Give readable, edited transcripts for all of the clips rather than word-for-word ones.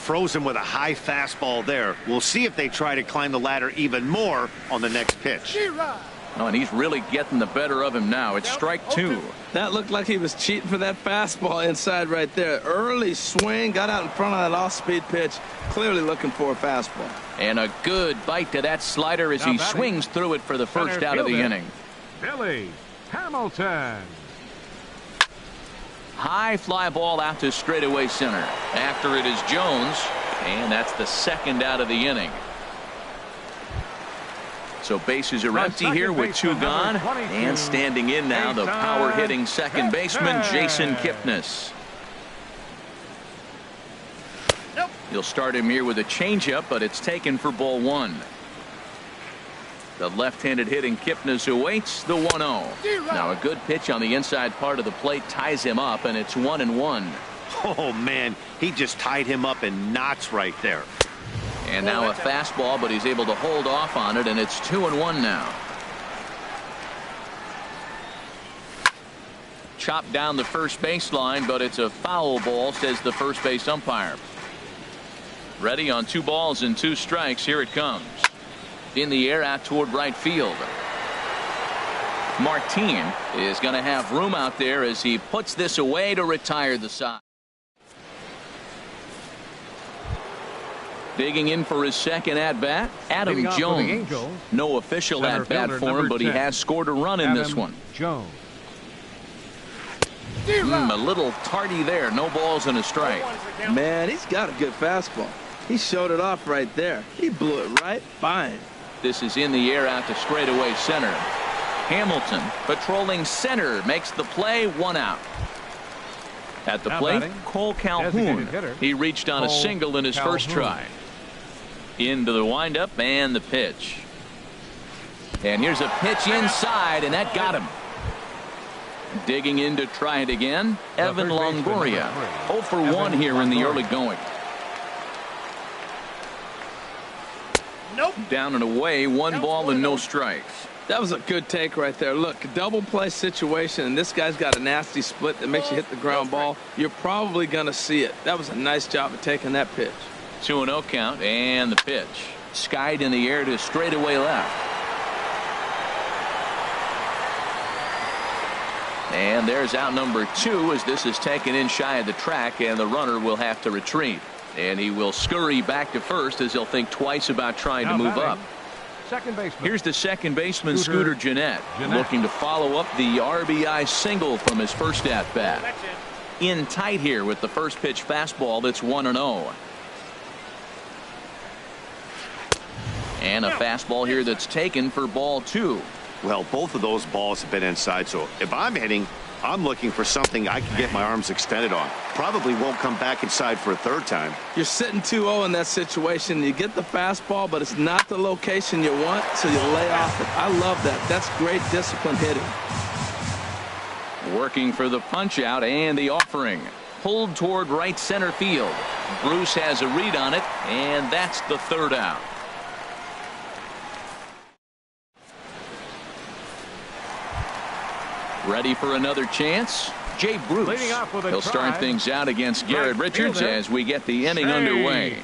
froze him with a high fastball there. We'll see if they try to climb the ladder even more on the next pitch. Oh, and he's really getting the better of him now. It's strike two. That looked like he was cheating for that fastball inside right there. Early swing, got out in front of that off-speed pitch, clearly looking for a fastball. And a good bite to that slider as he swings through it for the first out of the inning. Billy Hamilton. High fly ball out to straightaway center. After it is Jones, and that's the second out of the inning. So bases are empty here with two gone, and standing in now the power hitting second baseman Jason Kipnis. You'll start him here with a changeup, but it's taken for ball one. The left-handed hitting Kipnis awaits the 1-0. Now a good pitch on the inside part of the plate ties him up, and it's 1-1. Oh man, he just tied him up in knots right there. And now a fastball, but he's able to hold off on it, and it's 2-1 now. Chopped down the first baseline, but it's a foul ball, says the first base umpire. Ready on 2 balls and 2 strikes. Here it comes. In the air out toward right field. Martin is going to have room out there as he puts this away to retire the side. Digging in for his second at-bat, Adam Jones. No official at-bat for him, but he has scored a run in this one. Jones. A little tardy there. No balls and a strike. Man, he's got a good fastball. He showed it off right there. He blew it right by him. This is in the air out to straightaway center. Hamilton patrolling center makes the play, 1 out. At the plate, Cole Calhoun. He reached on a single in his first try. Into the windup and the pitch. And here's a pitch inside, and that got him. Digging in to try it again, Evan Longoria. 0 for 1 here in the early going. Nope. Down and away, 1 ball and no strikes. That was a good take right there. Look, double play situation, and this guy's got a nasty split that makes you hit the ground ball. You're probably going to see it. That was a nice job of taking that pitch. 2-0 count, and the pitch. Skied in the air to straightaway left. And there's out number 2 as this is taken in shy of the track, and the runner will have to retreat. And he will scurry back to first as he'll think twice about trying to move up. Second baseman. Here's the second baseman, Scooter Gennett, looking to follow up the RBI single from his first at-bat. In tight here with the first pitch fastball that's 1-0. And a fastball here that's taken for ball 2. Well, both of those balls have been inside, so if I'm hitting, I'm looking for something I can get my arms extended on. Probably won't come back inside for a third time. You're sitting 2-0 in that situation. You get the fastball, but it's not the location you want, so you lay off it. I love that. That's great discipline hitting. Working for the punch out and the offering. Pulled toward right center field. Bruce has a read on it, and that's the third out. Ready for another chance? Jay Bruce. He'll start things out against Garrett Richards as we get the inning underway.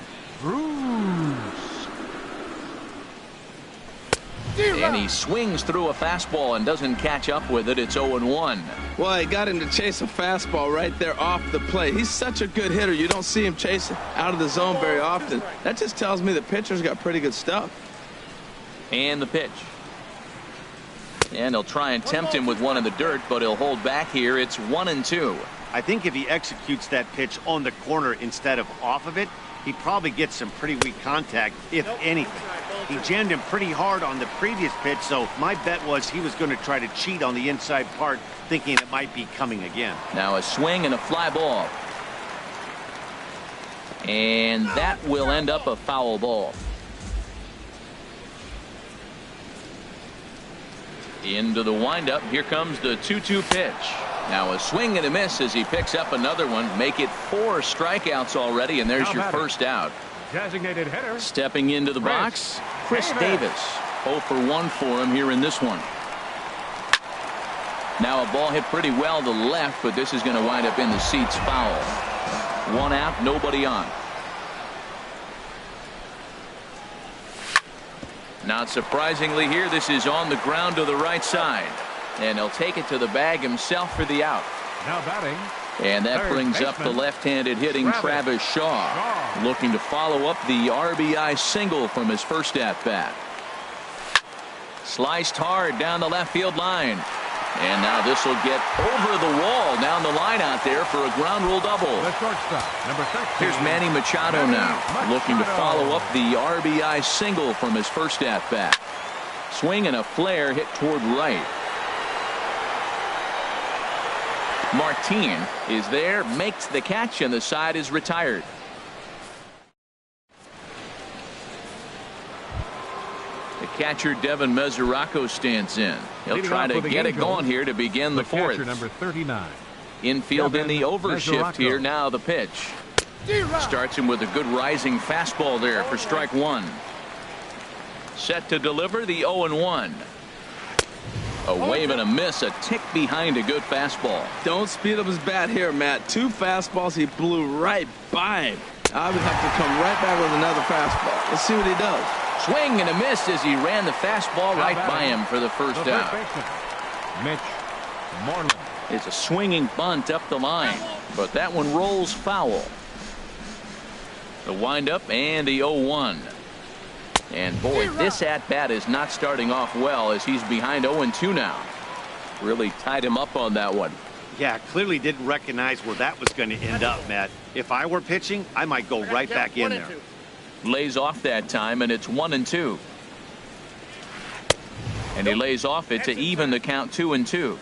And he swings through a fastball and doesn't catch up with it. It's 0-1. Well, he got him to chase a fastball right there off the plate. He's such a good hitter. You don't see him chasing out of the zone very often. That just tells me the pitcher's got pretty good stuff. And the pitch. And he'll try and tempt him with one in the dirt, but he'll hold back here. It's 1-2. I think if he executes that pitch on the corner instead of off of it, he probably gets some pretty weak contact, if anything. He jammed him pretty hard on the previous pitch, so my bet was he was going to try to cheat on the inside part, thinking it might be coming again. Now a swing and a fly ball. And that will end up a foul ball. Into the windup. Here comes the 2-2 pitch. Now a swing and a miss as he picks up another one. Make it 4 strikeouts already, and there's your first out. Designated hitter. Stepping into the box, Chris Davis. 0 for 1 for him here in this one. Now a ball hit pretty well to left, but this is going to wind up in the seats foul. 1 out, nobody on. Not surprisingly here, this is on the ground to the right side. And he'll take it to the bag himself for the out. Now batting. And that Third brings up the baseman, left-handed hitting Travis Shaw. Looking to follow up the RBI single from his first at-bat. Sliced hard down the left field line. And now this will get over the wall down the line out there for a ground rule double. The shortstop, number 13. Here's Manny Machado now, looking to follow up the RBI single from his first at-bat. Swing and a flare hit toward right. Martin is there, makes the catch, and the side is retired. The catcher Devin Mesoraco stands in. He'll try to get it going here to begin the fourth. Number 39. Infield in the overshift here. Now the pitch. Starts him with a good rising fastball there for strike one. Set to deliver the 0-1. A wave and a miss, a tick behind a good fastball. Don't speed up his bat here, Matt. 2 fastballs, he blew right by him. I would have to come right back with another fastball. Let's see what he does. Swing and a miss as he ran the fastball right by him for the first out. Mitch Moreland. It's a swinging bunt up the line, but that one rolls foul. The windup and the 0-1. And boy, this at-bat is not starting off well as he's behind 0-2 now. Really tied him up on that one. Yeah, clearly didn't recognize where that was going to end up, Matt. If I were pitching, I might go right back in there. Lays off that time, and it's 1-2. And he lays off it to even the count 2-2.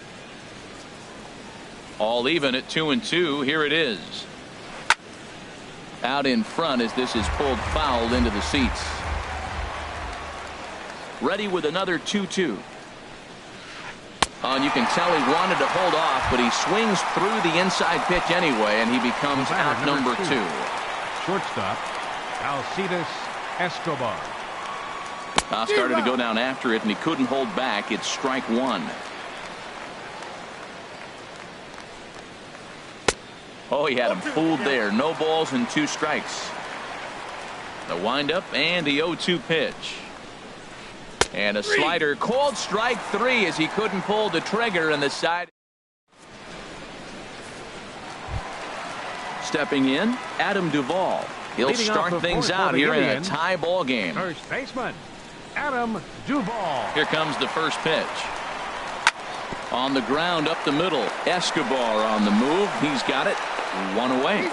All even at 2-2. Here it is. Out in front as this is pulled foul into the seats. Ready with another 2-2. And you can tell he wanted to hold off, but he swings through the inside pitch anyway, and he becomes out number 2. Shortstop, Alcides Escobar. Started to go down after it, and he couldn't hold back. It's strike one. Oh, he had him fooled there. No balls and 2 strikes. The windup and the 0-2 pitch. And a slider called strike 3 as he couldn't pull the trigger on the side. Stepping in, Adam Duvall. He'll start things out here in a tie ball game. First baseman, Adam Duvall. Here comes the first pitch. On the ground up the middle. Escobar on the move. He's got it. 1 away.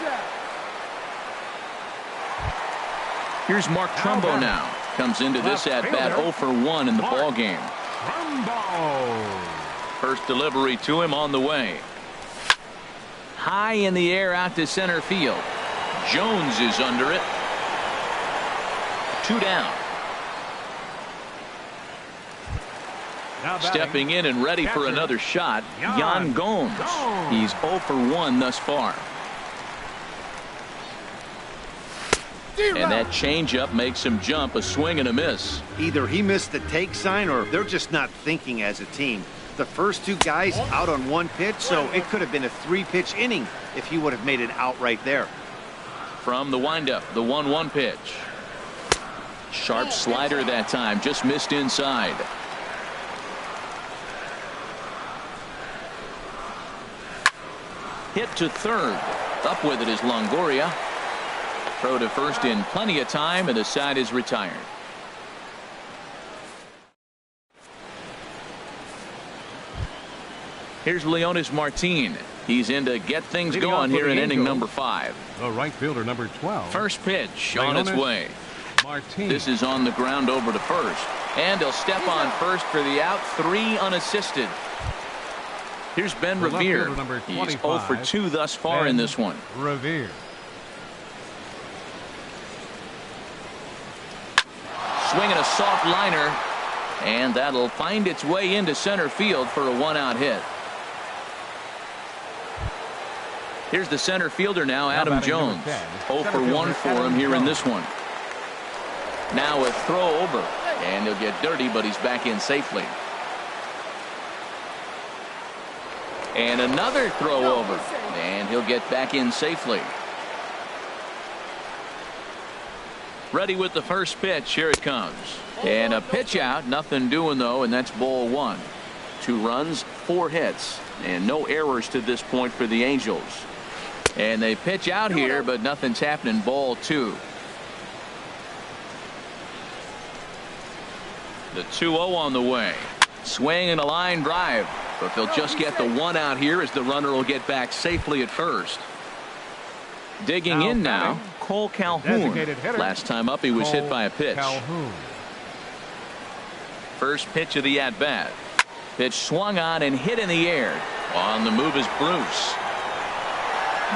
Here's Mark Trumbo now. Comes into this at-bat 0 for 1 in the ball game. First delivery to him on the way. High in the air out to center field. Jones is under it. 2 down. Stepping in and ready for another shot, Yan Gomes. He's 0 for 1 thus far. And that changeup makes him jump, a swing and a miss. Either he missed the take sign or they're just not thinking as a team. The first 2 guys out on 1 pitch, so it could have been a 3-pitch inning if he would have made it out right there. From the windup, the 1-1 pitch. Sharp slider that time, just missed inside. Hit to third. Up with it is Longoria. Throw to first in plenty of time, and the side is retired. Here's Leonis Martin. He's in to get things going here in inning number 5. The right fielder, number 12. First pitch on its way. Martin. This is on the ground over to first. And he'll step on first for the out. 3 unassisted. Here's Ben Revere. He's 0 for 2 thus far in this one. Revere. Swinging a soft liner, and that'll find its way into center field for a 1-out hit. Here's the center fielder now, Adam Jones. 0 for 1 for him here in this one. Now a throw over, and he'll get dirty, but he's back in safely. And another throw over, and he'll get back in safely. Ready with the first pitch. Here it comes. And a pitch out. Nothing doing, though, and that's ball one. 2 runs, 4 hits, and no errors to this point for the Angels. And they pitch out here, but nothing's happening. Ball 2. The 2-0 on the way. Swing and a line drive, but they'll just get the 1 out here as the runner will get back safely at first. Digging in now, Cole Calhoun. Last time up, he was hit by a pitch. First pitch of the at-bat. Pitch swung on and hit in the air. On the move is Bruce.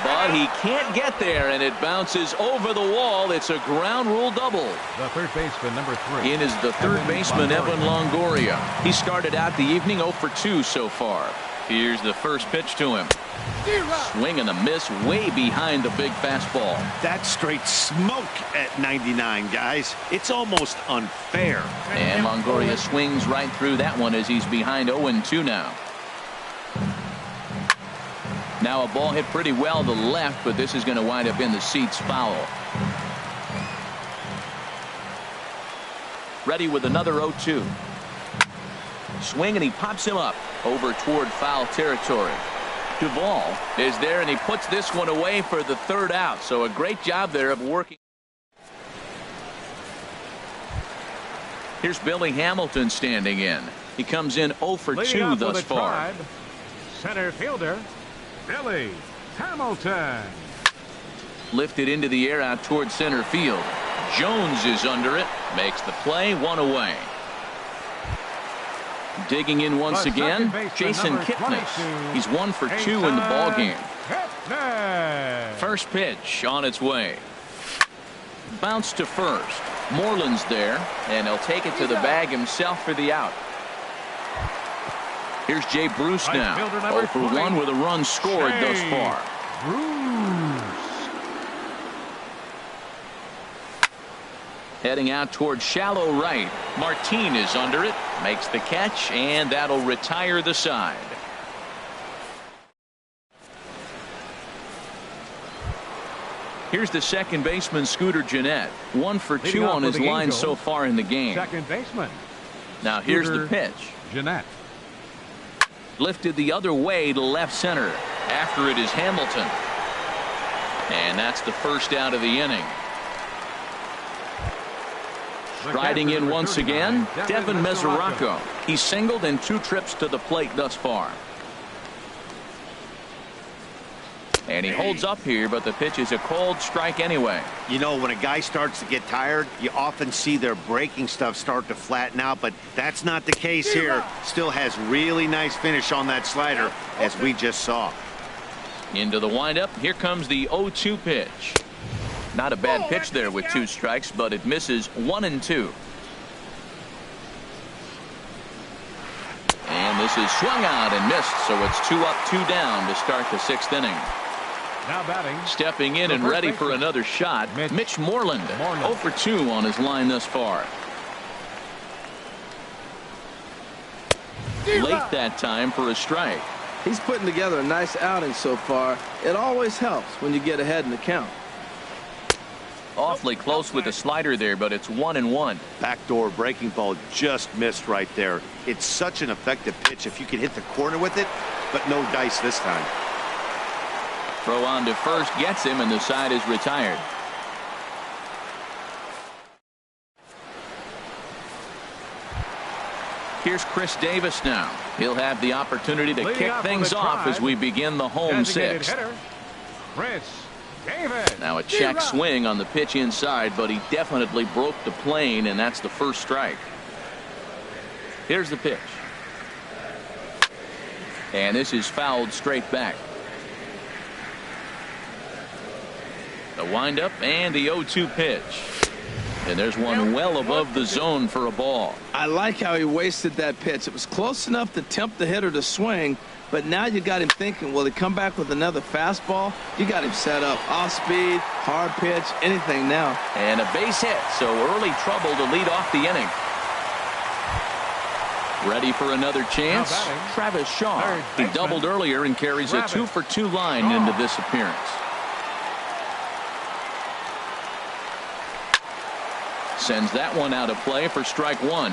But he can't get there, and it bounces over the wall. It's a ground rule double. The third baseman, number 3. In is the third baseman, Evan Longoria. He started out the evening 0 for 2 so far. Here's the first pitch to him. Swing and a miss way behind the big fastball. That's straight smoke at 99, guys. It's almost unfair. And Longoria swings right through that one as he's behind 0-2 now. Now a ball hit pretty well to the left, but this is going to wind up in the seats foul. Ready with another 0-2. Swing and he pops him up over toward foul territory. Duvall is there and he puts this one away for the 3rd out. So a great job there of working. Here's Billy Hamilton standing in. He comes in 0 for 2 thus far. Center fielder Billy Hamilton. Lifted into the air out toward center field. Jones is under it. Makes the play. 1 away. Digging in once again, Jason Kipnis. He's 1 for 2 in the ballgame. First pitch on its way. Bounce to first. Moreland's there, and he'll take it to the bag himself for the out. Here's Jay Bruce now. 0 for 1 with a run scored thus far. Heading out toward shallow right. Martin is under it, makes the catch, and that'll retire the side. Here's the second baseman, Scooter Gennett. 1 for 2 on his line so far in the game. Second baseman. Now here's the pitch. Gennett. Lifted the other way to left center. After it is Hamilton. And that's the first out of the inning. Striding in once again, Devin Mesoraco. He's singled in 2 trips to the plate thus far. And he holds up here, but the pitch is a cold strike anyway. You know, when a guy starts to get tired, you often see their breaking stuff start to flatten out, but that's not the case here. Still has really nice finish on that slider, as we just saw. Into the windup. Here comes the 0-2 pitch. Not a bad pitch there with 2 strikes, but it misses 1 and 2. And this is swung out and missed, so it's 2 up, 2 down to start the 6th inning. Now batting. Stepping in and ready for another shot, Mitch Moreland. 0 for 2 on his line thus far. Late that time for a strike. He's putting together a nice outing so far. It always helps when you get ahead in the count. Awfully close with the slider there, but it's 1-1. Backdoor breaking ball just missed right there. It's such an effective pitch if you can hit the corner with it, but no dice this time. Throw on to first gets him, and the side is retired. Here's Chris Davis now. He'll have the opportunity to kick things off as we begin the home 6th. Chris Davis. Now a check swing on the pitch inside, but he definitely broke the plane, and that's the first strike. Here's the pitch. And this is fouled straight back. The windup and the 0-2 pitch. And there's one well above the zone for a ball. I like how he wasted that pitch. It was close enough to tempt the hitter to swing, but now you got him thinking, will he come back with another fastball? You got him set up. Off speed, hard pitch, anything now. And a base hit, so early trouble to lead off the inning. Ready for another chance? Travis Shaw. He doubled earlier and carries a 2 for 2 line into this appearance. Sends that one out of play for strike one.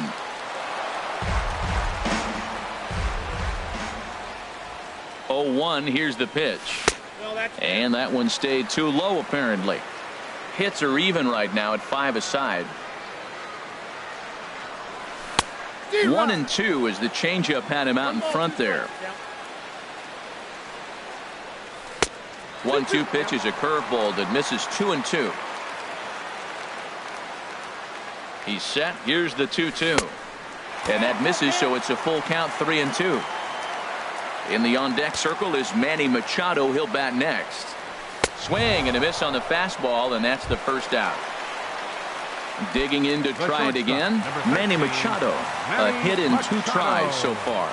Oh, 1. Here's the pitch. And that one stayed too low, apparently. Hits are even right now at 5 aside. 1-2 as the changeup had him out in front there. 1-2 pitch is a curveball that misses 2-2. He's set. Here's the 2-2. And that misses, so it's a full count, 3-2. In the on-deck circle is Manny Machado. He'll bat next. Swing and a miss on the fastball, and that's the first out. Digging in to try it again, Manny Machado. A hit in 2 tries so far.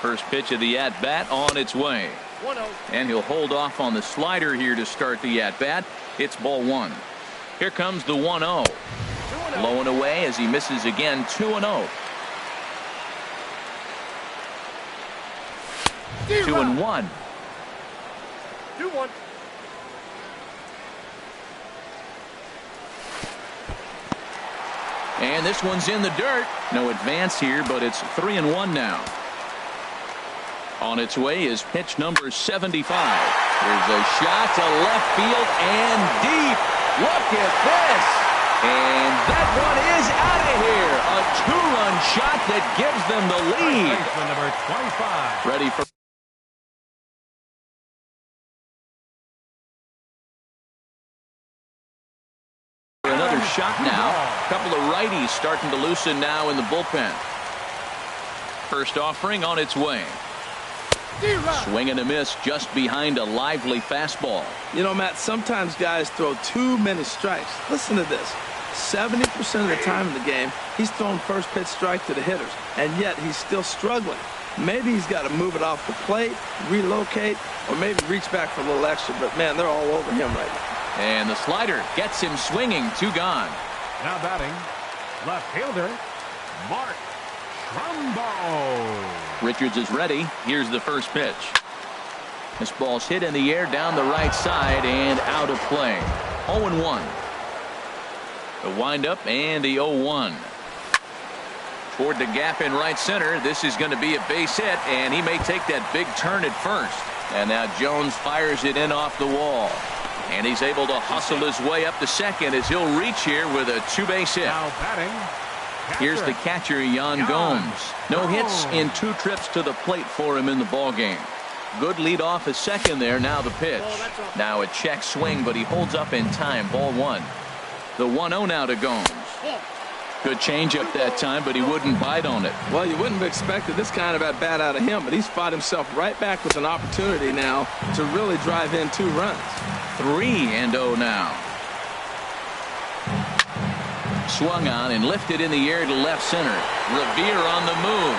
First pitch of the at-bat on its way. And he'll hold off on the slider here to start the at-bat. It's ball 1. Here comes the 1-0. Low and away as he misses again, 2-0. 2-1. 2-1. And this one's in the dirt. No advance here, but it's 3-1 now. On its way is pitch number 75. There's a shot to left field and deep. Look at this. And that one is out of here. A 2-run shot that gives them the lead. Number 25. Ready for another shot now. A couple of righties starting to loosen now in the bullpen. First offering on its way. Swing and a miss just behind a lively fastball. You know, Matt, sometimes guys throw too many strikes. Listen to this. 70% of the time in the game, he's throwing first pitch strike to the hitters, and yet he's still struggling. Maybe he's got to move it off the plate, relocate, or maybe reach back for a little extra, but man, they're all over him right now. And the slider gets him swinging. 2 gone. Now batting, left fielder, Mark Trumbo. Richards is ready. Here's the first pitch. This ball's hit in the air down the right side and out of play. 0-1. The windup and the 0-1. Toward the gap in right center. This is going to be a base hit, and he may take that big turn at first. And now Jones fires it in off the wall. And he's able to hustle his way up to second as he'll reach here with a 2-base hit. Now batting, Here's the catcher, Yan Gomes. No hits in 2 trips to the plate for him in the ballgame. Good lead off a second there. Now the pitch. Now a check swing, but he holds up in time. Ball 1. The 1-0 now to Gomes. Good changeup that time, but he wouldn't bite on it. Well, you wouldn't have expected this kind of at-bat out of him, but he's fought himself right back with an opportunity now to really drive in 2 runs. 3-0 now. Swung on and lifted in the air to left center. Revere on the move.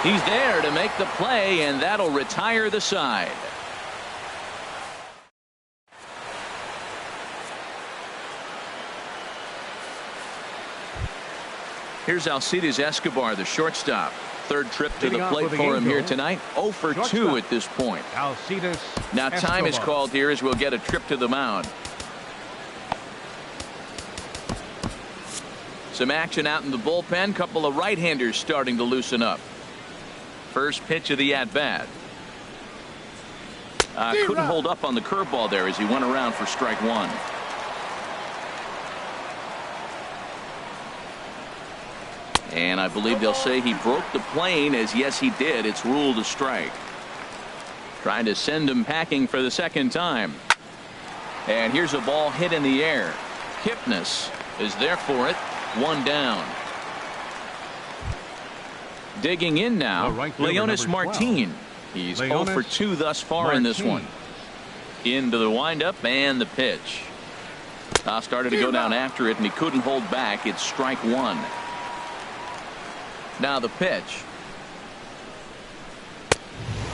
He's there to make the play, and that'll retire the side. Here's Alcides Escobar, the shortstop. Third trip to the plate for him here tonight. 0 for 2 at this point. Alcides Now time is called here as we'll get a trip to the mound. Some action out in the bullpen. Couple of right-handers starting to loosen up. First pitch of the at-bat. Couldn't hold up on the curveball there as he went around for strike 1. And I believe they'll say he broke the plane, as yes he did. It's ruled a strike. Trying to send him packing for the second time. And here's a ball hit in the air. Kipnis is there for it. 1 down. Digging in now, Leonis Martin. He's 0 for 2 thus far in this one. Into the windup and the pitch. Started to go down after it, and he couldn't hold back. It's strike 1. Now the pitch.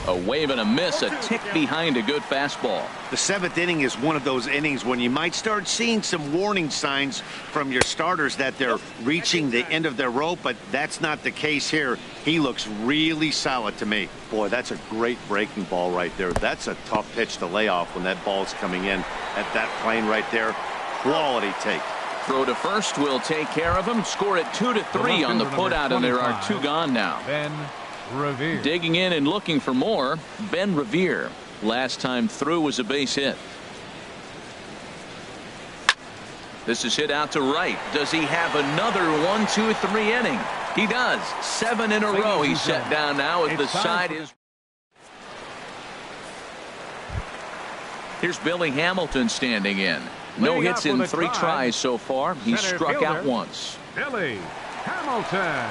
A wave and a miss, a tick behind a good fastball. The 7th inning is one of those innings when you might start seeing some warning signs from your starters that they're reaching the end of their rope, but that's not the case here. He looks really solid to me. Boy, that's a great breaking ball right there. That's a tough pitch to lay off when that ball's coming in at that plane right there. Quality take. Throw to first will take care of him. Score it 2-3 on the putout, and there are 2 gone now. Ben Revere. Digging in and looking for more, Ben Revere. Last time through was a base hit. This is hit out to right. Does he have another 1, 2, 3 inning? He does. 7 in a row. He's set down now as the side is. Here's Billy Hamilton standing in. No hits in 3 tries so far. He's struck out once. Billy Hamilton.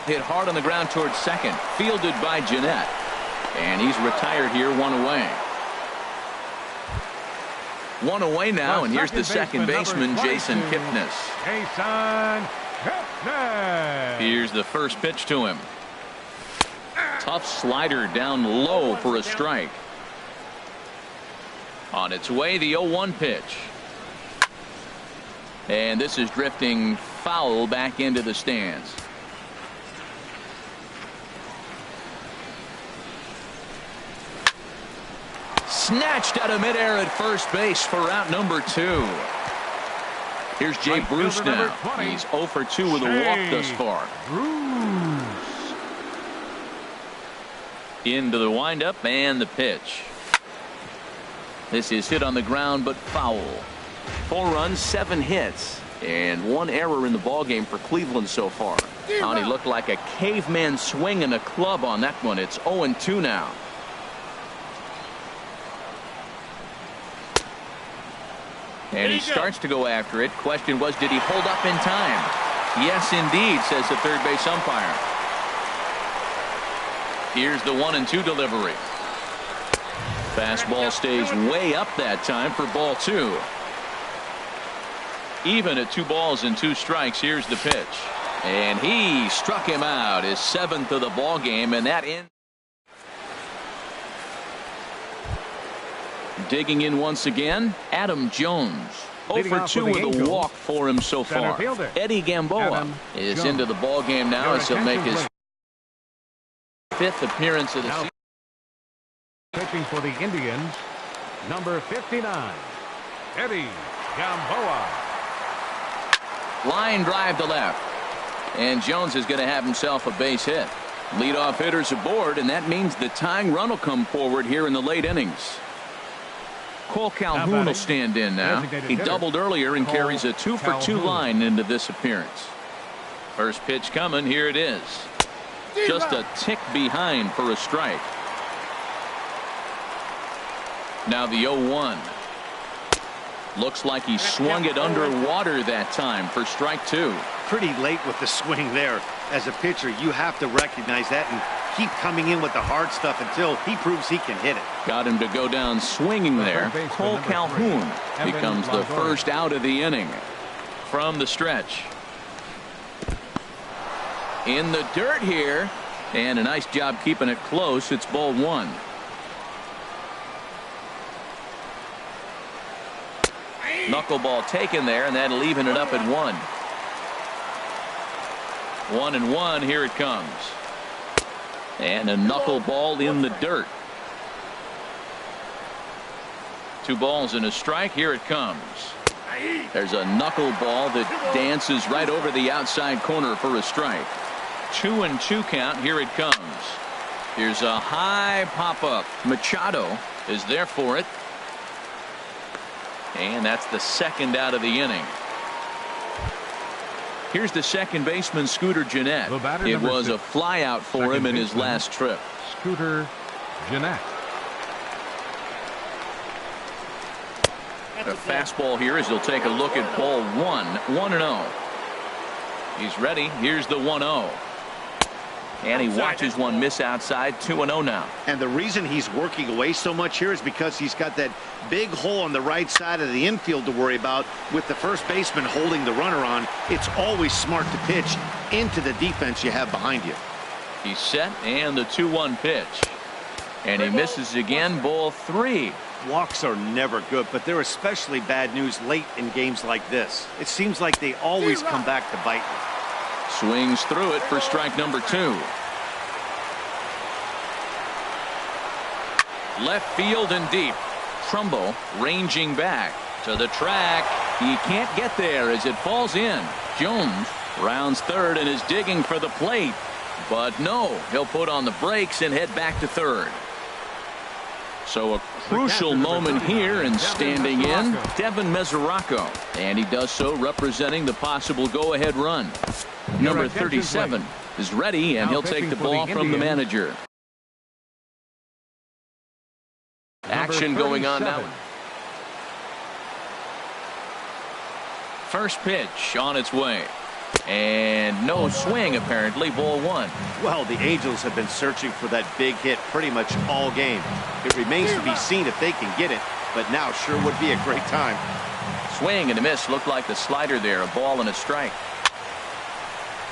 Hit hard on the ground towards second. Fielded by Jeanette. And he's retired here, 1 away. 1 away now, and here's the second baseman, Jason Kipnis. Jason Kipnis. Here's the first pitch to him. Tough slider down low for a strike. On its way, the 0-1 pitch. And this is drifting foul back into the stands. Snatched out of midair at first base for out number 2. Here's Jay Bruce now. He's 0 for 2 with a walk thus far. Bruce. Into the windup and the pitch. This is hit on the ground but foul. 4 runs, 7 hits, and 1 error in the ballgame for Cleveland so far. He looked like a caveman swinging a club on that one. It's 0-2 now. And he starts to go after it. Question was, did he hold up in time? Yes, indeed, says the third base umpire. Here's the 1-2 delivery. Fastball stays way up that time for ball 2. Even at 2 balls and 2 strikes. Here's the pitch. And he struck him out. His 7th of the ball game, and that ends. Digging in once again, Adam Jones. 0 for 2 with a walk for him so far. Eddie Gamboa is into the ball game now as he'll make his 5th appearance of the season. Pitching for the Indians, number 59, Eddie Gamboa. Line drive to left. And Jones is going to have himself a base hit. Leadoff hitters aboard, and that means the tying run will come forward here in the late innings. Cole Calhoun will stand in now. He doubled earlier and carries a 2 for 2 line into this appearance. First pitch coming. Here it is. Just a tick behind for a strike. Now the 0-1. Looks like he swung it underwater that time for strike 2. Pretty late with the swing there. As a pitcher, you have to recognize that and keep coming in with the hard stuff until he proves he can hit it. Got him to go down swinging there. Cole Calhoun becomes the first out of the inning from the stretch. In the dirt here, and a nice job keeping it close. It's ball 1. Knuckleball taken there, and that'll even it up at 1. 1-1. Here it comes. And a knuckleball in the dirt. 2 balls and a strike. Here it comes. There's a knuckleball that dances right over the outside corner for a strike. 2-2 count. Here it comes. Here's a high pop-up. Machado is there for it. And that's the 2nd out of the inning. Here's the second baseman, Scooter Gennett. It was a flyout for him in his last trip. Scooter Gennett. A fastball here as he'll take a look at ball 1. 1-0. He's ready. Here's the 1-0. And he watches one miss outside. 2-0 now. And the reason he's working away so much here is because he's got that big hole on the right side of the infield to worry about. With the first baseman holding the runner on, it's always smart to pitch into the defense you have behind you. He's set, and the 2-1 pitch. And he misses again. Ball 3. Walks are never good, but they're especially bad news late in games like this. It seems like they always come back to bite you. Swings through it for strike number 2. Left field and deep. Trumbo ranging back to the track. He can't get there as it falls in. Jones rounds third and is digging for the plate. But no, he'll put on the brakes and head back to third. So a crucial moment here, and standing in, Devin Mesoraco. And he does so representing the possible go-ahead run. Number 37 is ready, and he'll take the ball from the manager. Action going on now. First pitch on its way. And no swing, apparently. Ball one. Well, the Angels have been searching for that big hit pretty much all game. It remains to be seen if they can get it, but now sure would be a great time. Swing and a miss. Looked like the slider there. A ball and a strike.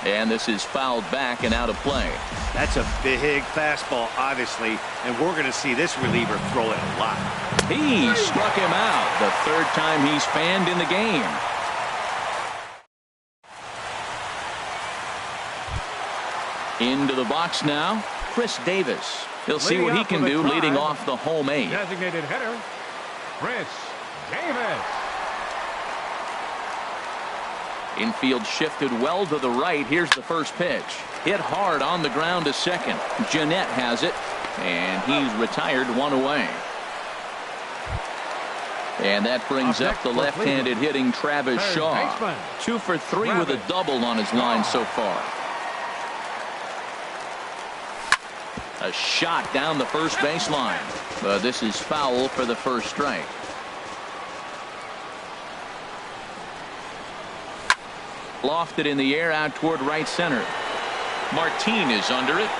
And this is fouled back and out of play. That's a big fastball, obviously, and we're going to see this reliever throw it a lot. He struck him out. The third time he's fanned in the game. Into the box now, Chris Davis. He'll see what he can do leading off the home eight. Designated hitter, Chris Davis. Infield shifted well to the right. Here's the first pitch. Hit hard on the ground to second. Jeanette has it, and he's retired one away. And that brings up the left-handed hitting Travis Shaw. 2 for 3 with a double on his line so far. A shot down the first baseline, but this is foul for the first strike. Lofted in the air out toward right center. Martin is under it.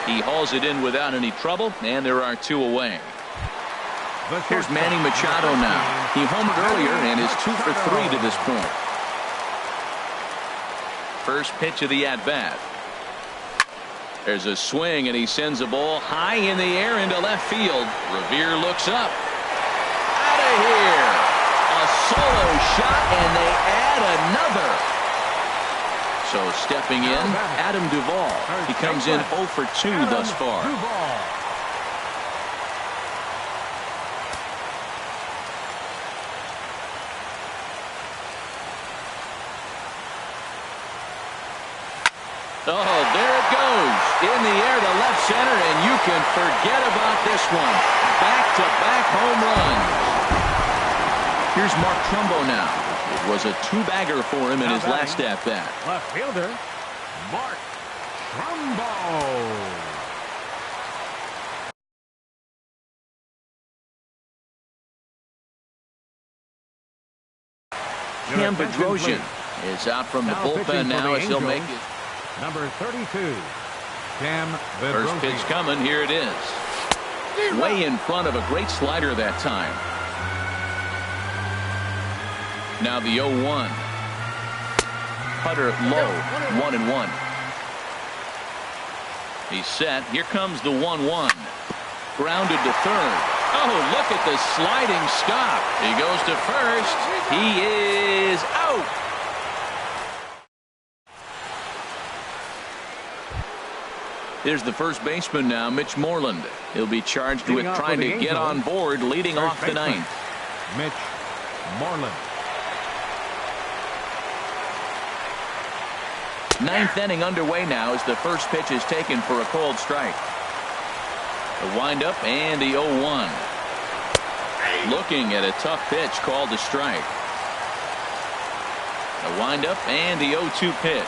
He hauls it in without any trouble, and there are 2 away. Here's Manny Machado now. He homered earlier and is 2 for 3 to this point. First pitch of the at-bat. There's a swing, and he sends a ball high in the air into left field. Revere looks up. Out of here. A solo shot, and they add another. So stepping in, Adam Duvall. He comes in 0 for 2 thus far. Oh, there it goes. In the air to left center, and you can forget about this one. Back-to-back home runs. Here's Mark Trumbo now. It was a 2-bagger for him in his last at-bat. Left fielder, Mark Trumbo. Cam Bedrosian is out from the bullpen now as he'll make it. Number 32, Cam Bedrosian. First pitch coming. Here it is. Way in front of a great slider that time. Now the 0-1. Putter low. 1-1. He's set. Here comes the 1-1. Grounded to third. Oh, look at the sliding stop. He goes to first. He is out. Here's the first baseman now, Mitch Moreland. He'll be charged with trying to get on board leading off the ninth. Mitch Moreland. Ninth inning underway now as the first pitch is taken for a called strike. The windup and the 0-1. Looking at a tough pitch called a strike. The windup and the 0-2 pitch.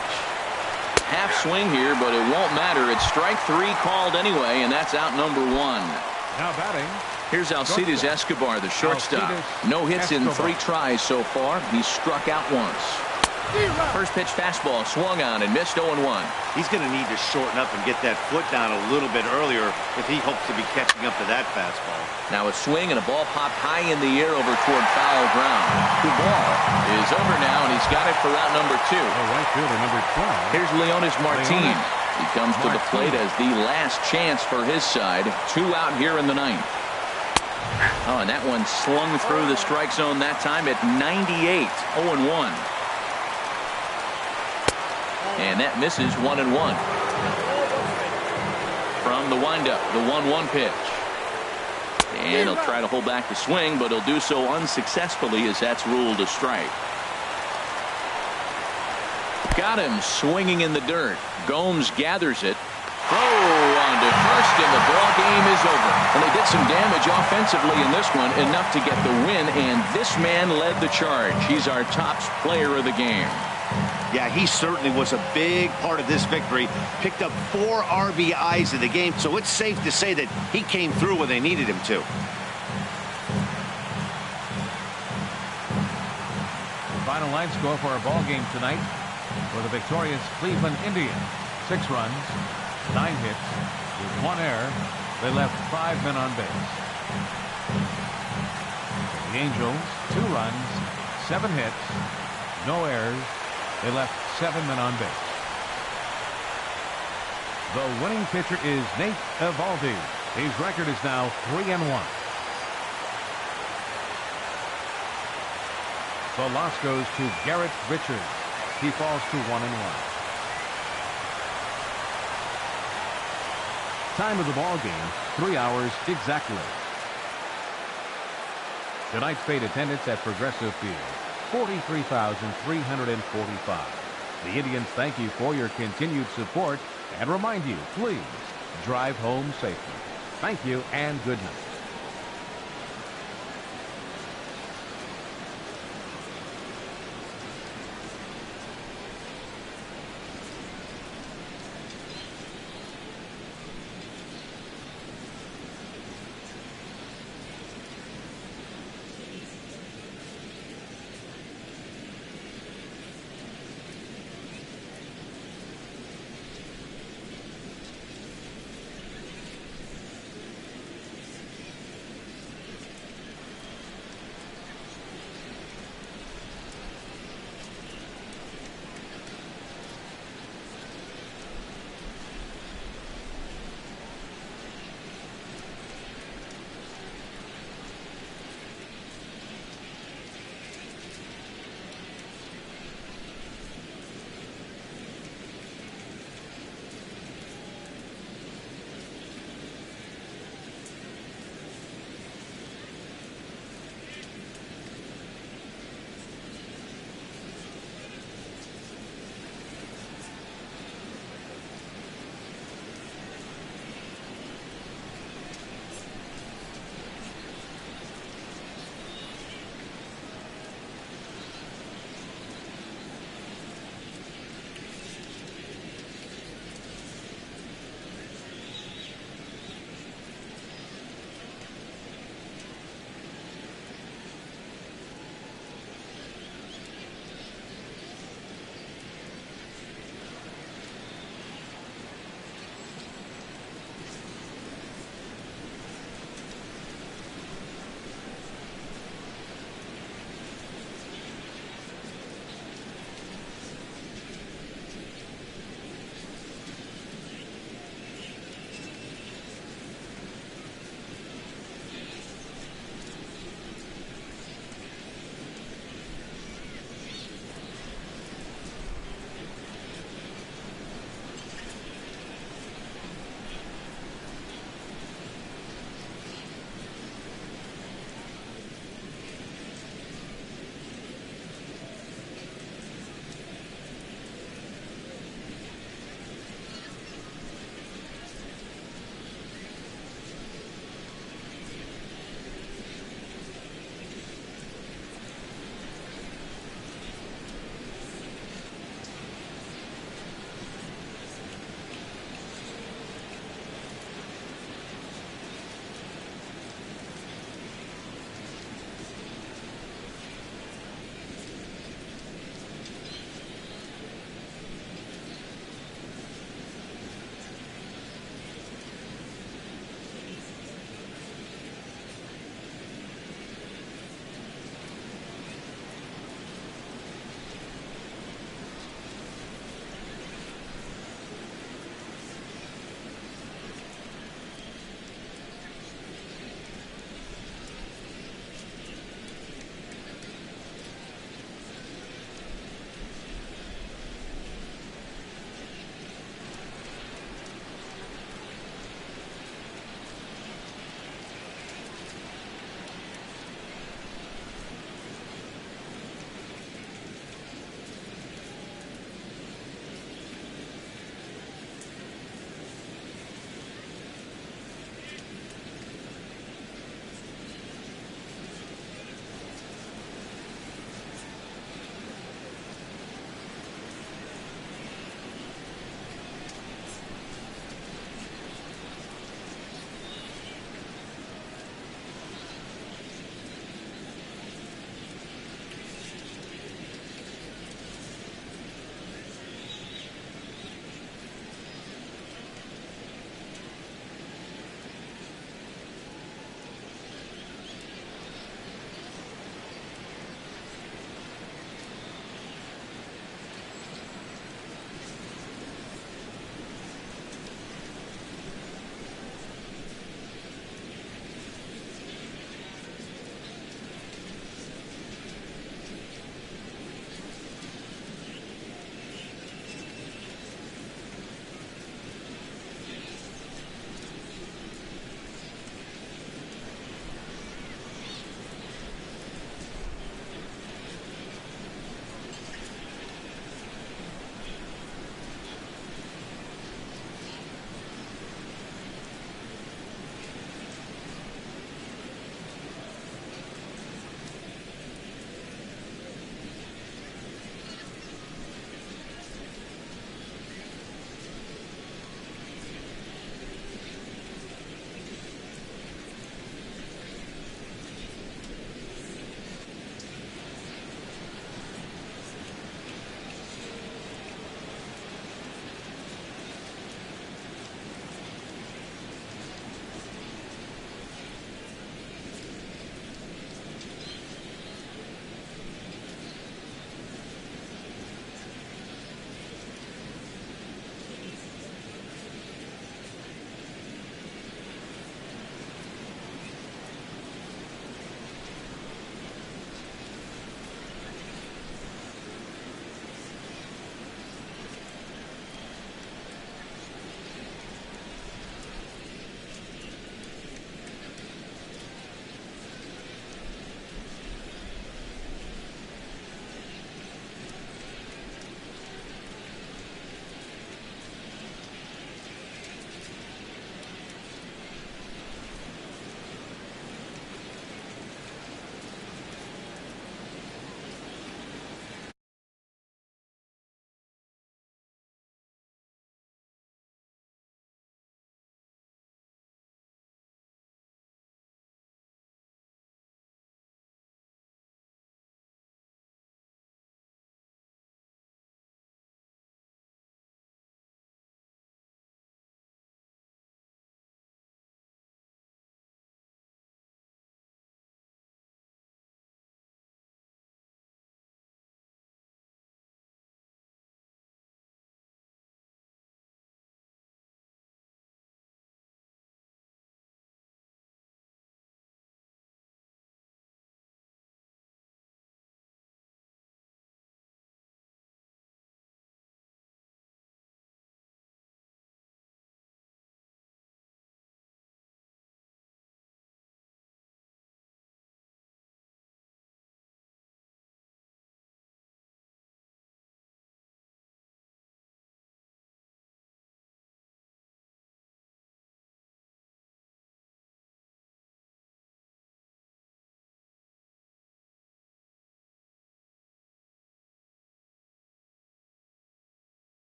Half swing here, but it won't matter. It's strike 3 called anyway, and that's out number 1. Now batting. Here's Alcides Escobar, the shortstop. No hits in 3 tries so far. He's struck out once. First pitch fastball swung on and missed 0-1. He's going to need to shorten up and get that foot down a little bit earlier if he hopes to be catching up to that fastball. Now a swing and a ball popped high in the air over toward foul ground. The ball is over now, and he's got it for out number 2. Right fielder number 12. Here's Leonis Martin. He comes to the plate as the last chance for his side. 2 out here in the ninth. Oh, and that one slung through the strike zone that time at 98. 0-1. And that misses 1-1. From the windup, the 1-1 pitch. And he'll try to hold back the swing, but he'll do so unsuccessfully as that's ruled a strike. Got him swinging in the dirt. Gomes gathers it. Throw on to first, and the ball game is over. And they did some damage offensively in this one, enough to get the win, and this man led the charge. He's our top player of the game. Yeah, he certainly was a big part of this victory. Picked up 4 RBIs in the game, so it's safe to say that he came through when they needed him to. The final line score for our ball game tonight for the victorious Cleveland Indians: 6 runs, 9 hits, with 1 error. They left 5 men on base. The Angels, 2 runs, 7 hits, no errors. They left 7 men on base. The winning pitcher is Nate Eovaldi. His record is now 3-1. The loss goes to Garrett Richards. He falls to 1-1. Time of the ball game, 3 hours exactly. Tonight's paid attendance at Progressive Field, 43,345. The Indians thank you for your continued support and remind you, please drive home safely. Thank you and good night.